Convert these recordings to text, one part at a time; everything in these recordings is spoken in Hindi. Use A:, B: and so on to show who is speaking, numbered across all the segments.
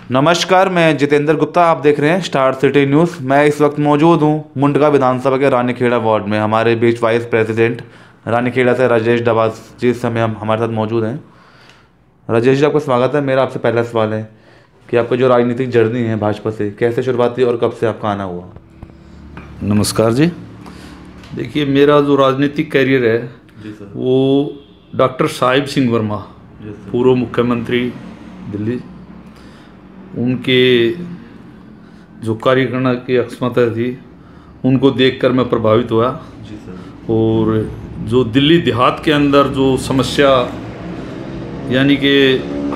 A: नमस्कार, मैं जितेंद्र गुप्ता। आप देख रहे हैं स्टार सिटी न्यूज़। मैं इस वक्त मौजूद हूं मुंडका विधानसभा के रानीखेड़ा वार्ड में। हमारे बीच वाइस प्रेसिडेंट रानीखेड़ा से राजेश डबास जी इस समय हमारे साथ मौजूद हैं। राजेश जी, आपका स्वागत है। मेरा आपसे पहला सवाल है कि आपका जो राजनीतिक जर्नी है भाजपा से कैसे शुरुआत हुई और कब से आपका आना हुआ?
B: नमस्कार जी। देखिए, मेरा जो राजनीतिक करियर है
A: जी सर,
B: वो डॉक्टर साहिब सिंह वर्मा, पूर्व मुख्यमंत्री दिल्ली, उनके जो कार्यकर्ता की अक्षमता थी उनको देखकर मैं प्रभावित हुआ।
A: जी सर।
B: और जो दिल्ली देहात के अंदर जो समस्या, यानी कि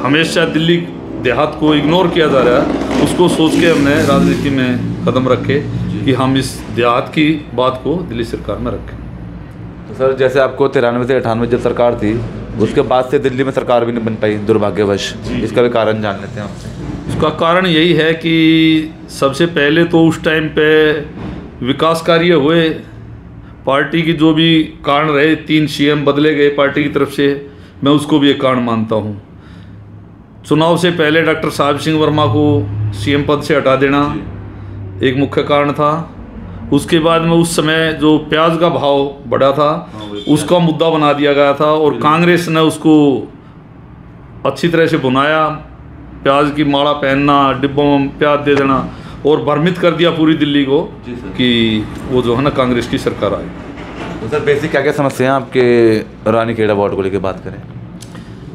B: हमेशा दिल्ली देहात को इग्नोर किया जा रहा है, उसको सोच के हमने राजनीति में कदम रखे कि हम इस देहात की बात को दिल्ली सरकार में रखें।
A: तो सर, जैसे आपको 93 से 98 जब सरकार थी, उसके बाद से दिल्ली में सरकार भी नहीं बन पाई दुर्भाग्यवश। इसका भी कारण जान लेते हैं आपसे।
B: उसका कारण यही है कि सबसे पहले तो उस टाइम पे विकास कार्य हुए, पार्टी की जो भी कारण रहे, 3 सीएम बदले गए पार्टी की तरफ से, मैं उसको भी एक कारण मानता हूँ। चुनाव से पहले डॉक्टर साहिब सिंह वर्मा को सीएम पद से हटा देना एक मुख्य कारण था। उसके बाद में उस समय जो प्याज का भाव बढ़ा था उसका मुद्दा बना दिया गया था और कांग्रेस ने उसको अच्छी तरह से बुनाया। प्याज की माला पहनना, डिब्बों में प्याज दे देना और भ्रमित कर दिया पूरी दिल्ली को कि वो जो है ना कांग्रेस की सरकार आई।
A: तो सर, बेसिक क्या क्या समस्या हैं आपके रानीखेड़ा वार्ड को लेकर बात करें?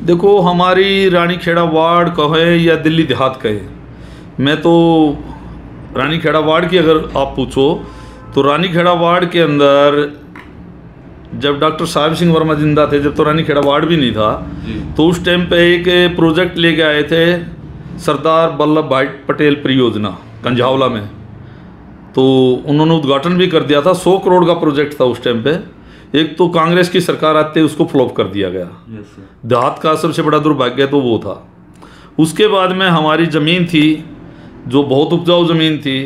B: देखो, हमारी रानीखेड़ा वार्ड कहे या दिल्ली देहात कहे, मैं तो रानीखेड़ा वार्ड की अगर आप पूछो तो रानीखेड़ा वार्ड के अंदर जब डॉक्टर साहिब सिंह वर्मा जिंदा थे, जब तो रानीखेड़ा वार्ड भी नहीं था, तो उस टाइम पे एक प्रोजेक्ट लेके आए थे सरदार वल्लभ भाई पटेल परियोजना कंझावला में। तो उन्होंने उद्घाटन भी कर दिया था। 100 करोड़ का प्रोजेक्ट था उस टाइम पे। एक तो कांग्रेस की सरकार आते उसको फ्लॉप कर दिया गया। देहात का सबसे बड़ा दुर्भाग्य तो वो था। उसके बाद में हमारी ज़मीन थी जो बहुत उपजाऊ ज़मीन थी,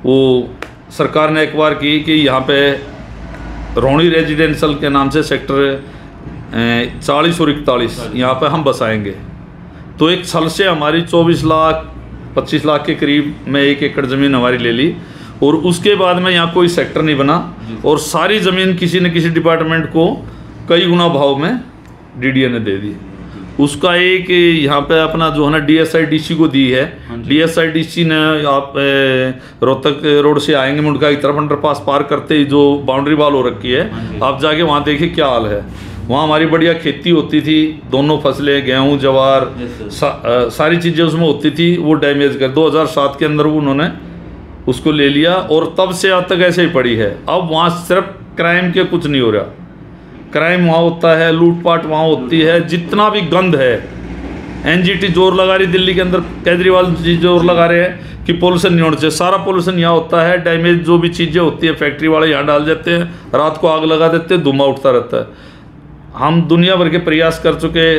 B: वो सरकार ने एक बार की कि यहाँ पे रोणी रेजिडेंशियल के नाम से सेक्टर 40 और 41 यहाँ पे हम बसाएंगे। तो एक छल से हमारी 24 लाख 25 लाख के करीब में 1 एकड़ ज़मीन हमारी ले ली और उसके बाद में यहाँ कोई सेक्टर नहीं बना और सारी ज़मीन किसी न किसी डिपार्टमेंट को कई गुना भाव में डीडीए ने दे दी। उसका एक यहाँ पे अपना जो है ना डीएसआईडीसी को दी है। डीएसआईडीसी ने आप रोहतक रोड से आएंगे मुंडका की तरफ, अंडरपास पार करते ही जो बाउंड्री वॉल हो रखी है, आप जाके वहाँ देखिए क्या हाल है। वहाँ हमारी बढ़िया खेती होती थी, दोनों फसलें, गेहूँ, जवार, सारी चीज़ें उसमें होती थी। वो डैमेज कर 2007 के अंदर उन्होंने उसको ले लिया और तब से आज तक ऐसे ही पड़ी है। अब वहाँ सिर्फ क्राइम के कुछ नहीं हो रहा। क्राइम वहाँ होता है, लूटपाट वहाँ होती है, जितना भी गंद है। एनजीटी जोर लगा रही दिल्ली के अंदर, केजरीवाल जी जोर लगा रहे हैं कि पोल्यूशन नहीं होना चाहिए। सारा पोल्यूशन यहाँ होता है। डैमेज जो भी चीज़ें होती है फैक्ट्री वाले यहाँ डाल देते हैं, रात को आग लगा देते हैं, धुआं उठता रहता है। हम दुनिया भर के प्रयास कर चुके,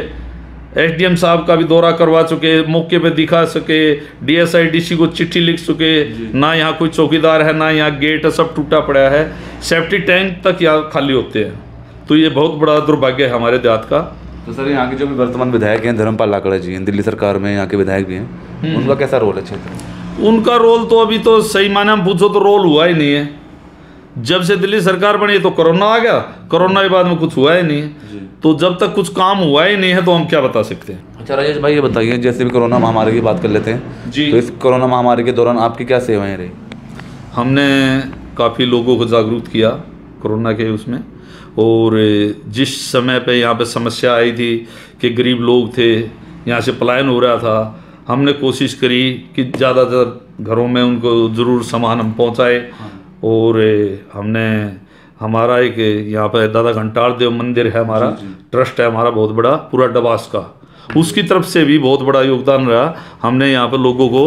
B: एसडीएम साहब का भी दौरा करवा चुके, मौके पे दिखा सके, डीएसआईडीसी को चिट्ठी लिख चुके, ना यहाँ कोई चौकीदार है, ना यहाँ गेट है, सब टूटा पड़ा है। सेफ्टी टैंक तक यहाँ खाली होते हैं। तो ये बहुत बड़ा दुर्भाग्य है हमारे देहात का।
A: तो सर, यहाँ के जो भी वर्तमान विधायक हैं धर्मपाल लाकड़ा जी हैं, दिल्ली सरकार में यहाँ के विधायक भी हैं, उनका कैसा रोल है क्षेत्र?
B: उनका रोल तो अभी तो सही माने हम पूछो तो रोल हुआ ही नहीं है। जब से दिल्ली सरकार बनी तो कोरोना आ गया, कोरोना के बाद में कुछ हुआ ही नहीं है। तो जब तक कुछ काम हुआ ही नहीं है तो हम क्या बता सकते हैं।
A: अच्छा राजेश भाई, ये बताइए, जैसे भी कोरोना महामारी की बात कर लेते हैं
B: जी,
A: तो इस कोरोना महामारी के दौरान आपकी क्या सेवाएं रही?
B: हमने काफ़ी लोगों को जागरूक किया कोरोना के उसमें। और जिस समय पे यहाँ पे समस्या आई थी कि गरीब लोग थे, यहाँ से पलायन हो रहा था, हमने कोशिश करी कि ज़्यादातर घरों में उनको ज़रूर सामान हम पहुँचाए। और हमने हमारा एक यहाँ पे दादा घंटाल देव मंदिर है, हमारा ट्रस्ट है हमारा बहुत बड़ा, पूरा डबास का, उसकी तरफ से भी बहुत बड़ा योगदान रहा। हमने यहाँ पे लोगों को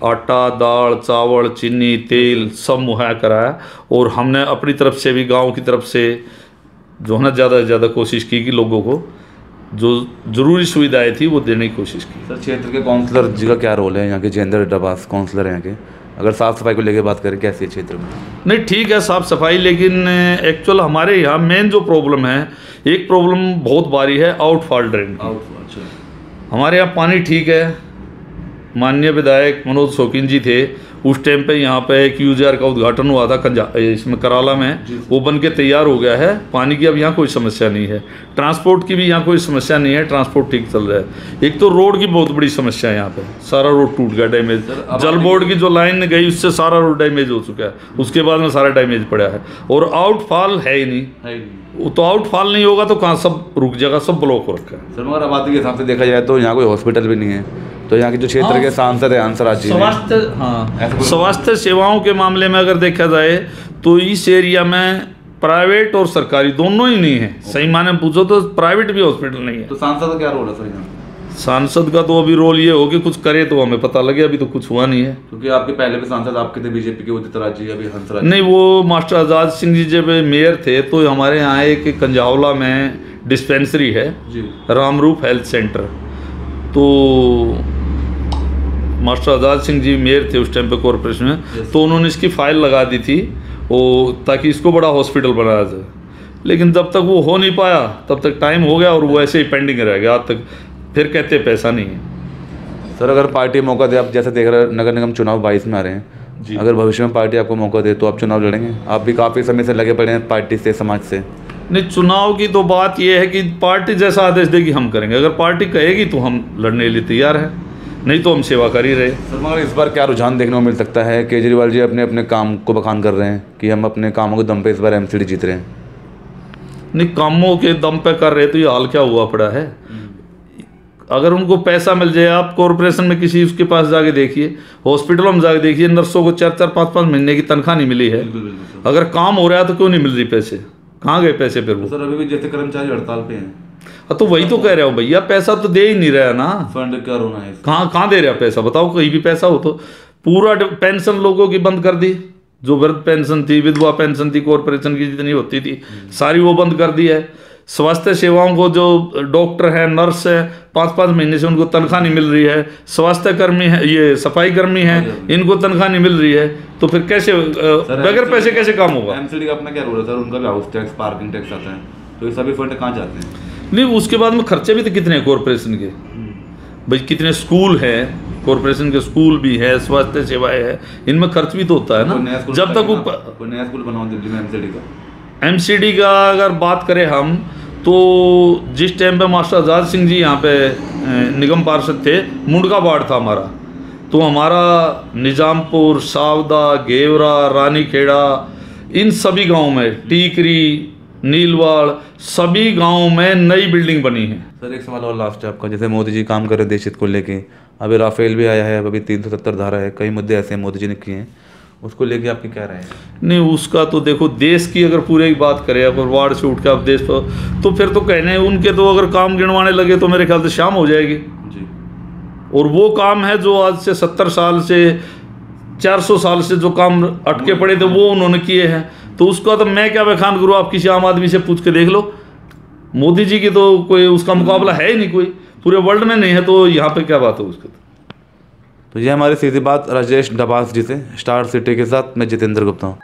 B: आटा, दाल, चावल, चीनी, तेल सब मुहैया कराया और हमने अपनी तरफ से भी गांव की तरफ से जो है ना ज़्यादा से ज़्यादा कोशिश की कि लोगों को जो ज़रूरी सुविधाएं थी वो देने की कोशिश की।
A: सर, क्षेत्र के काउंसलर जी का क्या रोल है? यहाँ के जितेंद्र डबास काउंसलर हैं यहाँ के, अगर साफ़ सफाई को लेकर बात करें कैसी है क्षेत्र में?
B: नहीं, ठीक है साफ़ सफाई, लेकिन एक्चुअल हमारे यहाँ मेन जो प्रॉब्लम है, एक प्रॉब्लम बहुत भारी है आउटफॉल ड्रेन की। हमारे यहाँ पानी ठीक है, माननीय विधायक मनोज शौकीन जी थे, उस टाइम पे यहाँ पे एक यूजीआर का उद्घाटन हुआ था इसमें कराला में, वो बन के तैयार हो गया है। पानी की अब यहाँ कोई समस्या नहीं है, ट्रांसपोर्ट की भी यहाँ कोई समस्या नहीं है, ट्रांसपोर्ट ठीक चल रहा है। एक तो रोड की बहुत बड़ी समस्या है यहाँ पे, सारा रोड टूट गया, डैमेज। जल बोर्ड की जो लाइन गई उससे सारा रोड डैमेज हो चुका है, उसके बाद में सारा डैमेज पड़ा है और आउटफॉल है ही नहीं। तो आउटफॉल नहीं होगा तो कहाँ, सब रुक जाएगा, सब ब्लॉक हो रखा है।
A: सर मगर आबादी के हिसाब से देखा जाए तो यहाँ कोई हॉस्पिटल भी नहीं है, तो यहाँ के जो क्षेत्र के सांसद है हंसराज जी,
B: स्वास्थ्य सेवाओं के मामले में अगर देखा जाए तो इस एरिया में प्राइवेट और सरकारी दोनों ही नहीं है। सही माने में पूछो तो प्राइवेट भी हॉस्पिटल नहीं है।
A: तो सांसद का क्या रोल है सर यहाँ?
B: सांसद का तो अभी रोल ये हो कि कुछ करे तो हमें पता लगे, अभी तो कुछ हुआ नहीं है।
A: क्योंकि आपके पहले भी सांसद आपके थे बीजेपी के, उदित राज जी, अभी हंसराज
B: नहीं, वो मास्टर आज़ाद सिंह जी जब मेयर थे तो हमारे यहाँ एक कंजावला में डिस्पेंसरी है
A: जी,
B: रामरूप हेल्थ सेंटर, तो मास्टर आज़ाद सिंह जी मेयर थे उस टाइम पे कॉरपोरेशन में, तो उन्होंने इसकी फाइल लगा दी थी वो, ताकि इसको बड़ा हॉस्पिटल बनाया जाए। लेकिन जब तक वो हो नहीं पाया तब तक टाइम हो गया और वो ऐसे ही पेंडिंग रह गया आज तक, फिर कहते पैसा नहीं है।
A: सर अगर पार्टी मौका दे, आप जैसे देख रहे हैं नगर निगम चुनाव 22 में आ रहे हैं जी, अगर भविष्य में पार्टी आपको मौका दे तो आप चुनाव लड़ेंगे? आप भी काफ़ी समय से लगे पड़े हैं पार्टी से, समाज से।
B: नहीं, चुनाव की तो बात यह है कि पार्टी जैसा आदेश देगी हम करेंगे, अगर पार्टी कहेगी तो हम लड़ने के लिए तैयार हैं, नहीं तो हम सेवा कर ही रहे।
A: सर मगर इस बार क्या रुझान देखने को मिल सकता है? केजरीवाल जी अपने अपने काम को बखान कर रहे हैं कि हम अपने कामों के दम पे इस बार एमसीडी जीत रहे हैं।
B: नहीं, कामों के दम पे कर रहे तो ये हाल क्या हुआ पड़ा है। अगर उनको पैसा मिल जाए, आप कॉरपोरेशन में किसी उसके पास जाके देखिए, हॉस्पिटलों में जाके देखिए, नर्सों को 4-4, 5-5 महीने की तनख्वाह नहीं मिली है। अगर काम हो रहा है तो क्यों नहीं मिल रही पैसे, कहाँ गए पैसे फिर वो?
A: सर अभी भी जैसे कर्मचारी हड़ताल पे हैं।
B: तो वही तो कह रहा हूँ भैया, पैसा तो दे ही नहीं रहा ना।
A: फंड क्या रोना है?
B: कहाँ दे रहा पैसा, बताओ। कहीं भी पैसा हो तो पूरा पेंशन लोगों की बंद कर दी, जो वृद्ध पेंशन थी, विधवा पेंशन थी, कॉरपोरेशन की जितनी होती थी सारी वो बंद कर दी है। स्वास्थ्य सेवाओं को जो डॉक्टर है, नर्स है, 5-5 महीने से उनको तनख्वाह नहीं मिल रही है। स्वास्थ्य कर्मी है, ये सफाई कर्मी है, इनको तनख्वाह नहीं मिल रही है, तो फिर कैसे बगैर पैसे कैसे काम होगा?
A: एमसीडी का अपना क्या रोल है सर? उनका भी हाउस टैक्स, पार्किंग टैक्स आता है, तो ये सभी फंड कहाँ जाते हैं?
B: नहीं, उसके बाद में खर्चे भी तो कितने हैं कॉरपोरेशन के भाई, कितने स्कूल हैं कॉरपोरेशन के, स्कूल भी है, स्वास्थ्य सेवाएं है, इनमें खर्च भी तो होता है ना। जब तक वो
A: नया स्कूल बनाओ दिल्ली में
B: एमसीडी का अगर बात करें हम, तो जिस टाइम पे मास्टर आज़ाद सिंह जी यहाँ पे निगम पार्षद थे, मुंडका वार्ड था हमारा, तो हमारा निजामपुर, सावदा, घेवरा, रानीखेड़ा, इन सभी गाँव में, टीकरी, नीलवाड़, सभी गांवों में नई बिल्डिंग बनी है।
A: सर एक सवाल और लास्ट है आपका, जैसे मोदी जी काम कर रहे देश हित को लेके, अभी राफेल भी आया है, अभी 370 धारा है, कई मुद्दे ऐसे हैं मोदी जी ने किए हैं, उसको लेके आपकी क्या राय है?
B: नहीं, उसका तो देखो, देश की अगर पूरे की बात करें, अगर वार्ड से उठ के आप देश पर, तो फिर तो कहने उनके तो अगर काम गिनवाने लगे तो मेरे ख्याल से शाम हो जाएगी
A: जी।
B: और वो काम है जो आज से 70 साल से 400 साल से जो काम अटके पड़े थे वो उन्होंने किए हैं, तो उसका तो मैं क्या बखान करूँ? आप किसी आम आदमी से पूछ के देख लो, मोदी जी की तो कोई उसका मुकाबला है ही नहीं, कोई पूरे वर्ल्ड में नहीं है, तो यहाँ पे क्या बात है उसका?
A: तो ये हमारी सीधी बात राजेश डबास जी से, स्टार सिटी के साथ मैं जितेंद्र गुप्ता हूँ।